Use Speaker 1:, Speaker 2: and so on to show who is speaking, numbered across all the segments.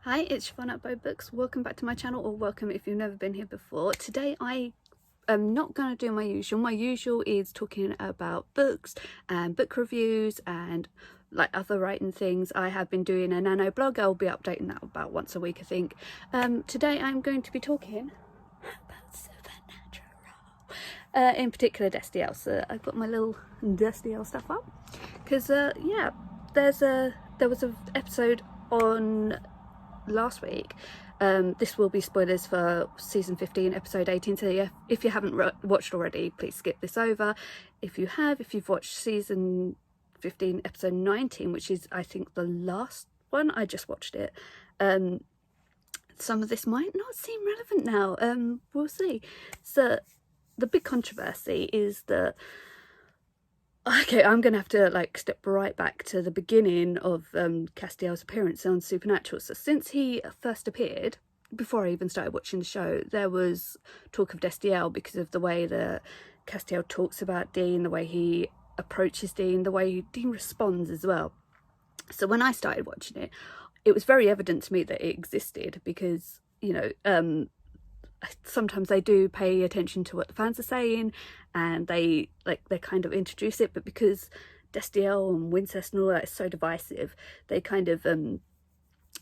Speaker 1: Hi, it's Siobhan at Bow Books. Welcome back to my channel, or welcome if you've never been here before. Today I am not going to do my usual. My usual is talking about books and book reviews and like other writing things. I have been doing a nano blog. I'll be updating that about once a week, I think. Today I'm going to be talking about supernatural. In particular Destiel. So I've got my little Destiel stuff up because yeah, there was an episode on last week. This will be spoilers for season 15 episode 18, so yeah, if you haven't watched already, please skip this over. If you have, if you've watched season 15 episode 19, which is I think the last one, I just watched it, some of this might not seem relevant now. We'll see. So the big controversy is that, okay, I'm going to have to like step right back to the beginning of Castiel's appearance on Supernatural. So since he first appeared, before I even started watching the show, there was talk of Destiel because of the way that Castiel talks about Dean, the way he approaches Dean, the way Dean responds as well. So when I started watching it, it was very evident to me that it existed because, you know, sometimes they do pay attention to what the fans are saying and they kind of introduce it, but because Destiel and Wincest and all that is so divisive, they kind of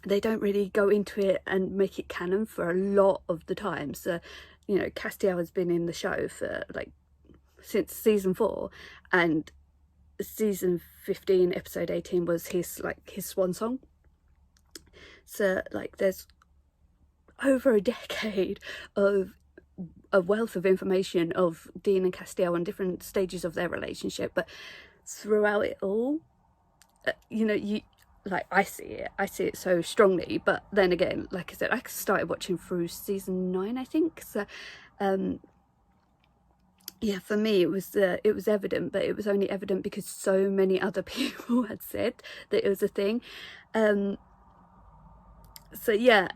Speaker 1: they don't really go into it and make it canon for a lot of the time. So, you know, Castiel has been in the show for like since season 4, and season 15 episode 18 was his swan song. So like there's over a decade of a wealth of information of Dean and Castiel and different stages of their relationship, but throughout it all, you know, I see it so strongly. But then again, like I said, I started watching through season 9, I think. So yeah, for me it was evident, but it was only evident because so many other people had said that it was a thing. So yeah,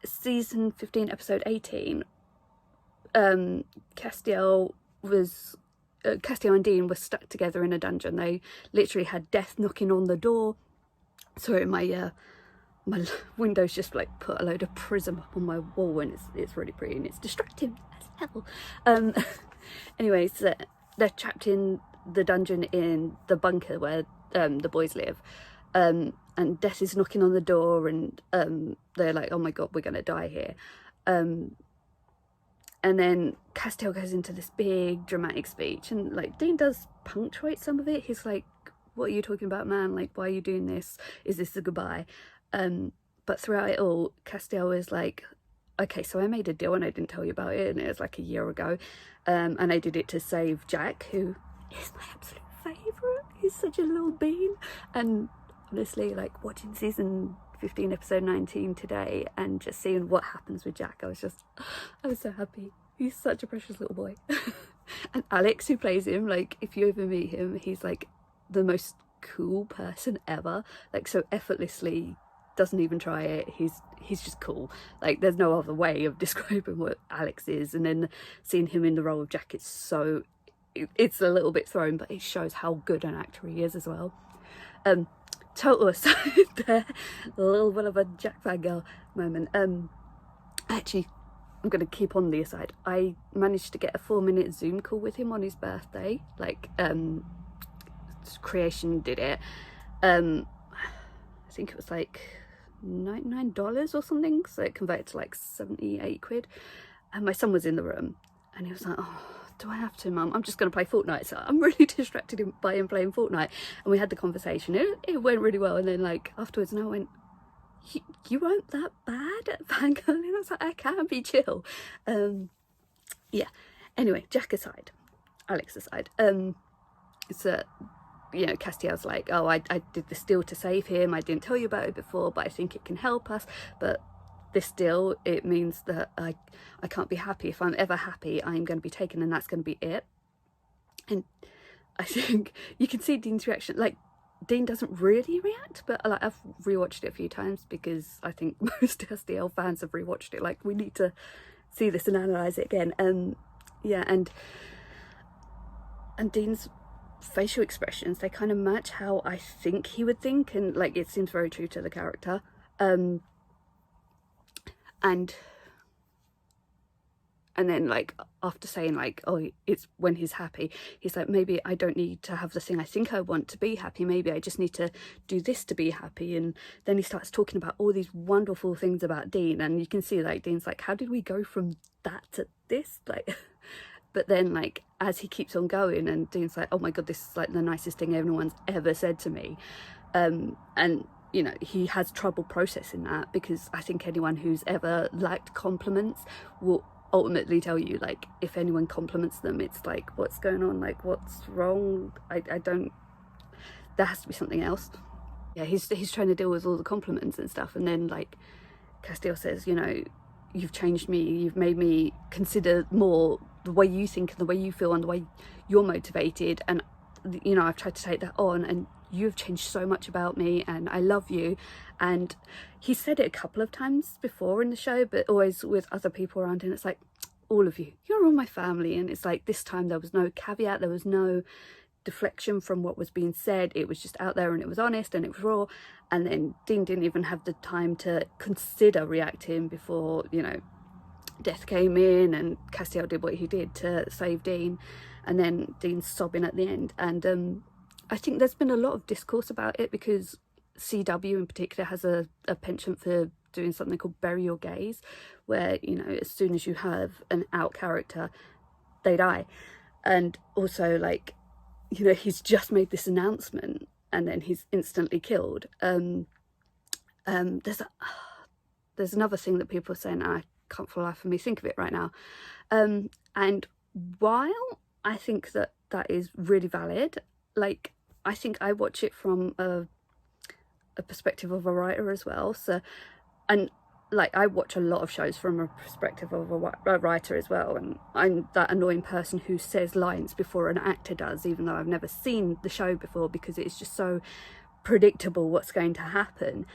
Speaker 1: season 15 episode 18, Castiel and Dean were stuck together in a dungeon. They literally had death knocking on the door. Sorry, my window's just like put a load of prism up on my wall, and it's really pretty and it's distracting as hell. Anyways, they're trapped in the dungeon in the bunker where the boys live, and death is knocking on the door, and they're like, oh my god, we're gonna die here. And then Castiel goes into this big dramatic speech, and like Dean does punctuate some of it. He's like, what are you talking about, man? Like, why are you doing this? Is this a goodbye? But throughout it all, Castiel is like, okay, so I made a deal and I didn't tell you about it, and it was like a year ago, and I did it to save Jack, who is my absolute favourite. He's such a little bean. And honestly, like watching season 15 episode 19 today and just seeing what happens with Jack, I was so happy. He's such a precious little boy. And Alex, who plays him, like if you ever meet him, he's like the most cool person ever, like so effortlessly, doesn't even try it. He's just cool. Like there's no other way of describing what Alex is. And then seeing him in the role of Jack, it's a little bit thrown, but it shows how good an actor he is as well. Total aside there, a little bit of a Jack fangirl moment. Actually, I'm going to keep on the aside. I managed to get a 4-minute Zoom call with him on his birthday. Like, Creation did it. I think it was like $99 or something. So it converted to like 78 quid. And my son was in the room and he was like, oh, do I have to, Mum? I'm just going to play Fortnite. So I'm really distracted by him playing Fortnite. And we had the conversation. It went really well. And then like afterwards, and I went, you weren't that bad at fangirling. I was like, I can be chill. Yeah. Anyway, Jack aside, Alex aside. So, you know, Castiel's like, oh, I did this deal to save him. I didn't tell you about it before, but I think it can help us. But this deal, it means that I can't be happy. If I'm ever happy, I'm going to be taken, and that's going to be it. And I think you can see Dean's reaction. Like, Dean doesn't really react, but like I've rewatched it a few times because I think most Destiel fans have rewatched it. Like, we need to see this and analyze it again. Yeah, and Dean's facial expressions, they kind of match how I think he would think, and like it seems very true to the character. and then like after saying like, oh, it's when he's happy, he's like, maybe I don't need to have the thing I think I want to be happy, maybe I just need to do this to be happy. And then he starts talking about all these wonderful things about Dean, and you can see like Dean's like, how did we go from that to this, like but then like as he keeps on going, and Dean's like, oh my god, this is like the nicest thing anyone's ever said to me, and you know, he has trouble processing that, because I think anyone who's ever liked compliments will ultimately tell you, like, if anyone compliments them, it's like, what's going on, like, what's wrong, I don't, there has to be something else. Yeah, he's trying to deal with all the compliments and stuff, and then like Castiel says, you know, you've changed me, you've made me consider more the way you think and the way you feel and the way you're motivated, and you know, I've tried to take that on, and you've changed so much about me, and I love you. And he said it a couple of times before in the show, but always with other people around him. It's like, all of you, you're all my family. And it's like, this time there was no caveat, there was no deflection from what was being said, it was just out there, and it was honest, and it was raw. And then Dean didn't even have the time to consider reacting before, you know, death came in and Castiel did what he did to save Dean, and then Dean's sobbing at the end. And I think there's been a lot of discourse about it, because CW in particular has a penchant for doing something called bury your gays, where, you know, as soon as you have an out character, they die. And also, like, you know, he's just made this announcement and then he's instantly killed. There's another thing that people are saying, I can't for the life of me think of it right now. And while I think that is really valid, like, I think I watch it from a perspective of a writer as well. So, and like, I watch a lot of shows from a perspective of a writer as well, and I'm that annoying person who says lines before an actor does, even though I've never seen the show before, because it's just so predictable what's going to happen.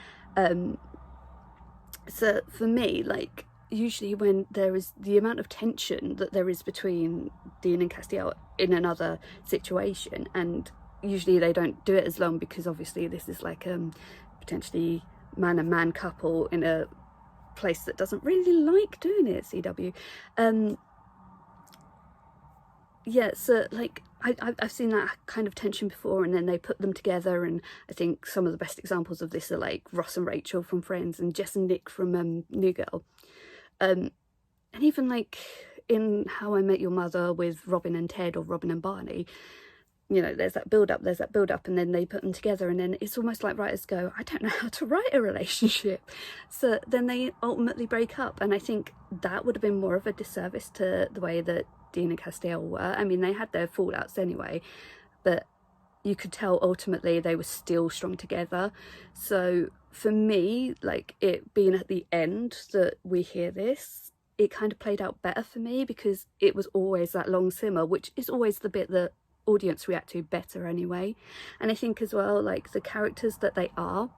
Speaker 1: So for me, like, usually when there is the amount of tension that there is between Dean and Castiel in another situation, and usually they don't do it as long, because obviously this is like potentially man and man couple in a place that doesn't really like doing it, CW. Yeah, so like I've seen that kind of tension before, and then they put them together, and I think some of the best examples of this are like Ross and Rachel from Friends, and Jess and Nick from New Girl, and even like in How I Met Your Mother with Robin and Ted, or Robin and Barney. You know, there's that build up, and then they put them together, and then it's almost like writers go, I don't know how to write a relationship, so then they ultimately break up. And I think that would have been more of a disservice to the way that Dean and Castiel were. I mean, they had their fallouts anyway, but you could tell ultimately they were still strong together. So for me, like, it being at the end that we hear this, it kind of played out better for me, because it was always that long simmer, which is always the bit that audience react to better anyway. And I think as well, like, the characters that they are,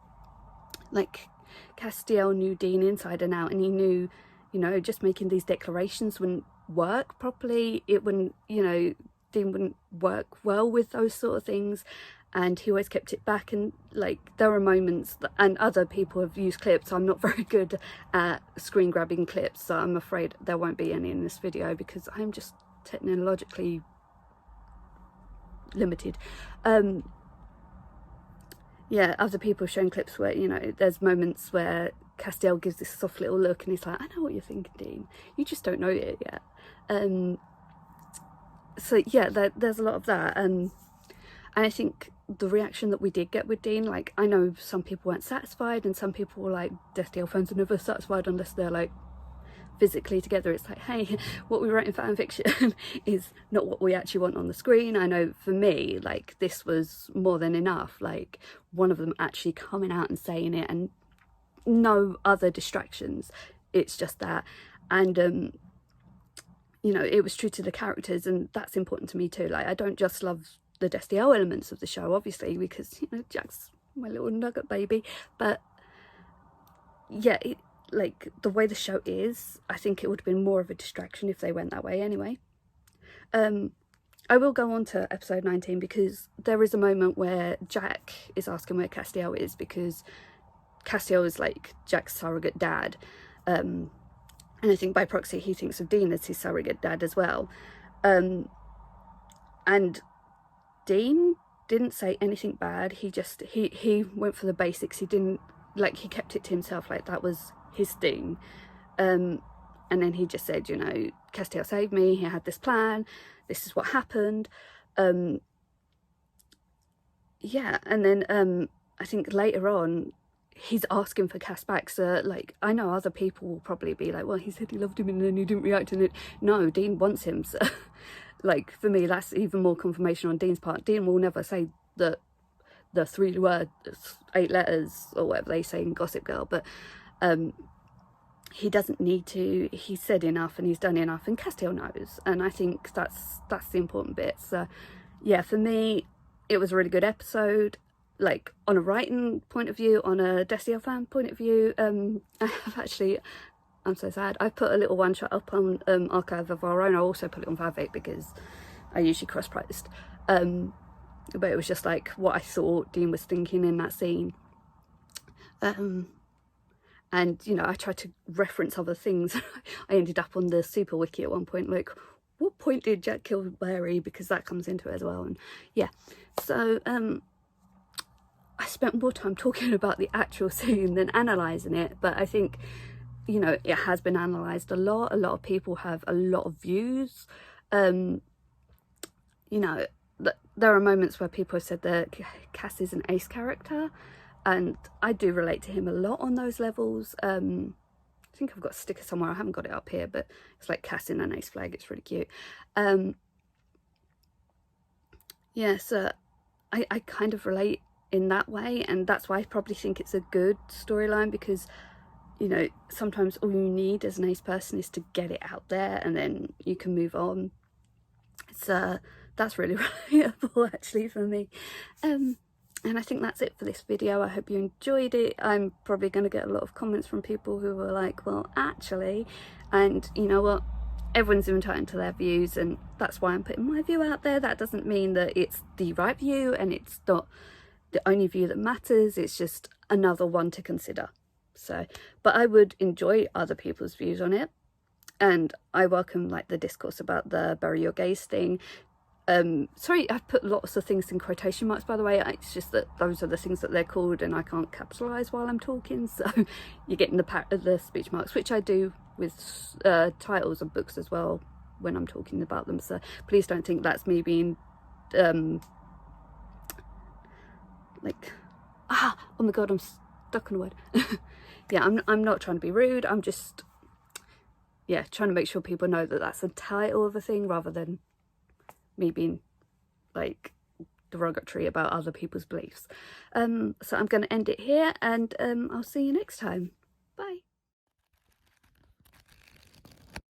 Speaker 1: like, Castiel knew Dean inside and out, and he knew, you know, just making these declarations wouldn't work properly, it wouldn't, you know, Dean wouldn't work well with those sort of things, and he always kept it back. And like, there are moments that, and other people have used clips, I'm not very good at screen grabbing clips, so I'm afraid there won't be any in this video, because I'm just technologically limited. Yeah, other people have shown clips where, you know, there's moments where Castiel gives this soft little look, and he's like, I know what you're thinking, Dean, you just don't know it yet. So yeah, there's a lot of that, and I think the reaction that we did get with Dean, like, I know some people weren't satisfied, and some people were like, Destiel fans are never satisfied unless they're like physically together. It's like, hey, what we wrote in fan fiction is not what we actually want on the screen. I know for me, like, this was more than enough, like, one of them actually coming out and saying it, and no other distractions, it's just that. And you know, it was true to the characters, and that's important to me too. Like, I don't just love the Destiel elements of the show, obviously, because, you know, Jack's my little nugget baby, but yeah, like, the way the show is, I think it would have been more of a distraction if they went that way anyway. I will go on to episode 19, because there is a moment where Jack is asking where Castiel is, because Castiel is like Jack's surrogate dad, and I think by proxy he thinks of Dean as his surrogate dad as well. And Dean didn't say anything bad. He just he went for the basics. He didn't, like, he kept it to himself, like that was his thing. And then he just said, you know, Castiel saved me, he had this plan, this is what happened. Yeah, and then I think later on he's asking for Cass back. So, like, I know other people will probably be like, well, he said he loved him and then he didn't react to it. No, Dean wants him. So, like, for me, that's even more confirmation on Dean's part. Dean will never say that the 3 words, 8 letters, or whatever they say in Gossip Girl, but he doesn't need to. He's said enough and he's done enough, and Castiel knows, and I think that's the important bit. So yeah, for me it was a really good episode, like on a writing point of view, on a Destiel fan point of view. I have actually, I'm so sad, I put a little one shot up on Archive of Our Own. I also put it on Favik because I usually cross-priced, but it was just like what I thought Dean was thinking in that scene. And, you know, I tried to reference other things. I ended up on the Super Wiki at one point, like, what point did Jack kill Barry? Because that comes into it as well. And yeah, so I spent more time talking about the actual scene than analysing it. But I think, you know, it has been analysed a lot. A lot of people have a lot of views. You know, there are moments where people have said that Cass is an ace character, and I do relate to him a lot on those levels. I think I've got a sticker somewhere, I haven't got it up here, but it's like Cass in an ace flag, it's really cute. Yeah, so I kind of relate in that way, and that's why I probably think it's a good storyline, because, you know, sometimes all you need as an ace person is to get it out there and then you can move on. So that's really relatable actually for me. And I think that's it for this video. I hope you enjoyed it. I'm probably going to get a lot of comments from people who are like, well, actually, and you know what, everyone's entitled to their views, and that's why I'm putting my view out there. That doesn't mean that it's the right view, and it's not the only view that matters. It's just another one to consider. So, but I would enjoy other people's views on it, and I welcome like the discourse about the bury your gays thing. Sorry, I've put lots of things in quotation marks, by the way. It's just that those are the things that they're called, and I can't capitalise while I'm talking, so you're getting the speech marks, which I do with titles of books as well when I'm talking about them. So please don't think that's me being like, oh my god, I'm stuck on a word. Yeah, I'm not trying to be rude. I'm just, yeah, trying to make sure people know that that's a title of a thing, rather than me being like derogatory about other people's beliefs. So I'm going to end it here, and I'll see you next time.